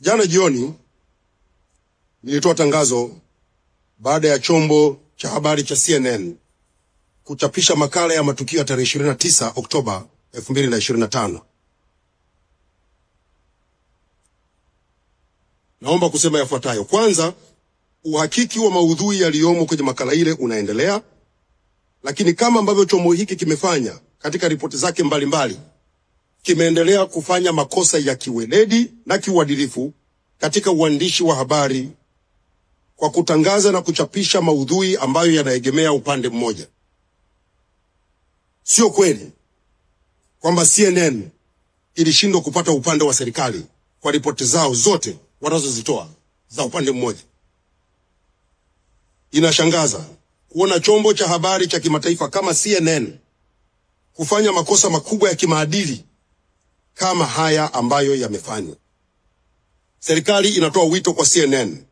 Jana jioni nilitoa tangazo baada ya chombo cha habari cha CNN kuchapisha makala ya matukio ya tarehe 29 Oktoba 2025. Naomba kusema yafuatayo. Kwanza, uhakiki wa maudhui yaliyomo kwenye makala ile unaendelea, lakini kama ambavyo chombo hiki kimefanya katika ripoti zake mbalimbali, kimeendelea kufanya makosa ya kiweledi na kiuadilifu katika uandishi wa habari kwa kutangaza na kuchapisha maudhui ambayo yanaegemea upande mmoja. Sio kweli kwamba CNN ilishindwa kupata upande wa serikali kwa ripoti zao zote wanazozitoa za upande mmoja. Inashangaza kuona chombo cha habari cha kimataifa kama CNN kufanya makosa makubwa ya kimaadili kama haya ambayo yamefanywa. Serikali inatoa wito kwa CNN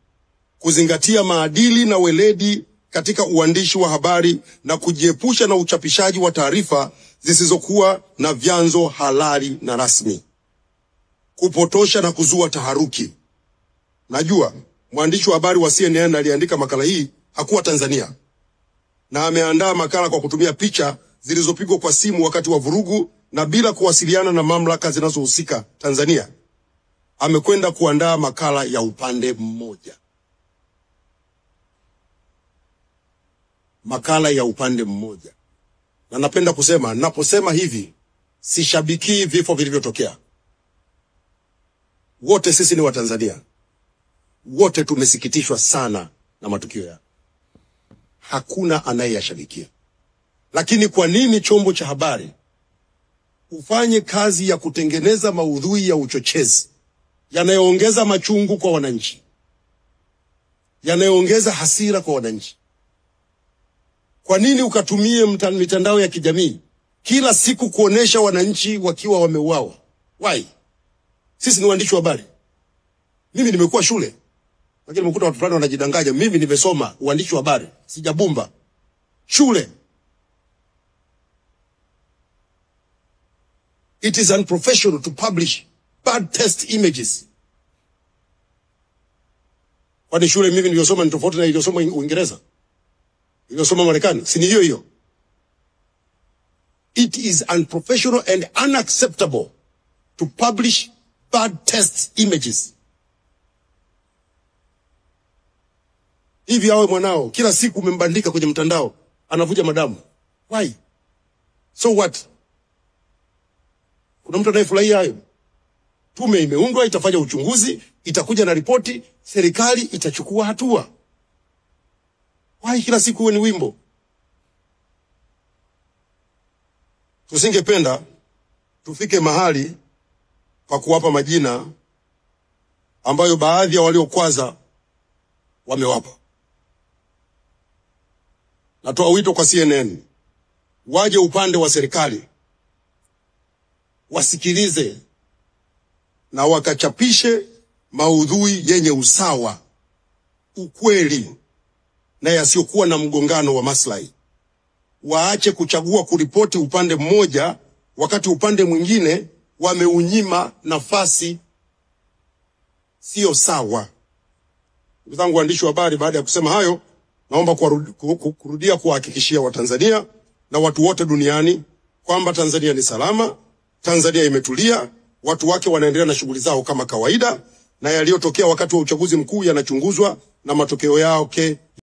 kuzingatia maadili na weledi katika uandishi wa habari na kujiepusha na uchapishaji wa taarifa zisizokuwa na vyanzo halali na rasmi, kupotosha na kuzua taharuki. Najua mwandishi wa habari wa CNN aliandika makala hii hakuwa Tanzania, na ameandaa makala kwa kutumia picha zilizopigwa kwa simu wakati wa vurugu na bila kuwasiliana na mamlaka zinazohusika Tanzania. Amekwenda kuandaa makala ya upande mmoja. Makala ya upande mmoja. Na napenda kusema, naposema hivi, sishabikii vifo vilivyotokea. Wote sisi ni Watanzania. Wote tumesikitishwa sana na matukio ya. Hakuna anayeyashabikia. Lakini kwa nini chombo cha habari ufanye kazi ya kutengeneza maudhui ya uchochezi yanayoongeza machungu kwa wananchi, yanayoongeza hasira kwa wananchi? Kwa nini ukatumie mitandao ya kijamii kila siku kuonesha wananchi wakiwa wameuawa? Why? Sisi ni waandishi wa habari. Mimi nimekuwa shule, lakini nimekuta watu fulani wanajidanganya. Mimi nimesoma uandishi wa habari, sijabumba shule. It is unprofessional to publish bad test images. Kwani shule mimi niliyosoma ni tofauti na niliyosoma Uingereza, niliyosoma Marekani? Si ni hiyo hiyo? It is unprofessional and unacceptable to publish bad test images. Hivi awe mwanao kila siku umembandika kwenye mtandao anavuja madamu. Why? So what? Kuna mtu anayefurahia hayo? Tume imeundwa, itafanya uchunguzi, itakuja na ripoti, serikali itachukua hatua. Why kila siku uwe ni wimbo? Tusingependa tufike mahali pa kuwapa majina ambayo baadhi ya waliokwaza wamewapa. Natoa wito kwa CNN, waje upande wa serikali, wasikilize na wakachapishe maudhui yenye usawa, ukweli na yasiyokuwa na mgongano wa maslahi. Waache kuchagua kuripoti upande mmoja wakati upande mwingine wameunyima nafasi. Sio sawa. Ndugu zangu waandishi wa habari, baada ya kusema hayo, naomba kurudia kuhakikishia Watanzania na watu wote duniani kwamba Tanzania ni salama, Tanzania imetulia, watu wake wanaendelea na shughuli zao kama kawaida, na yaliyotokea wakati wa uchaguzi mkuu yanachunguzwa na matokeo yake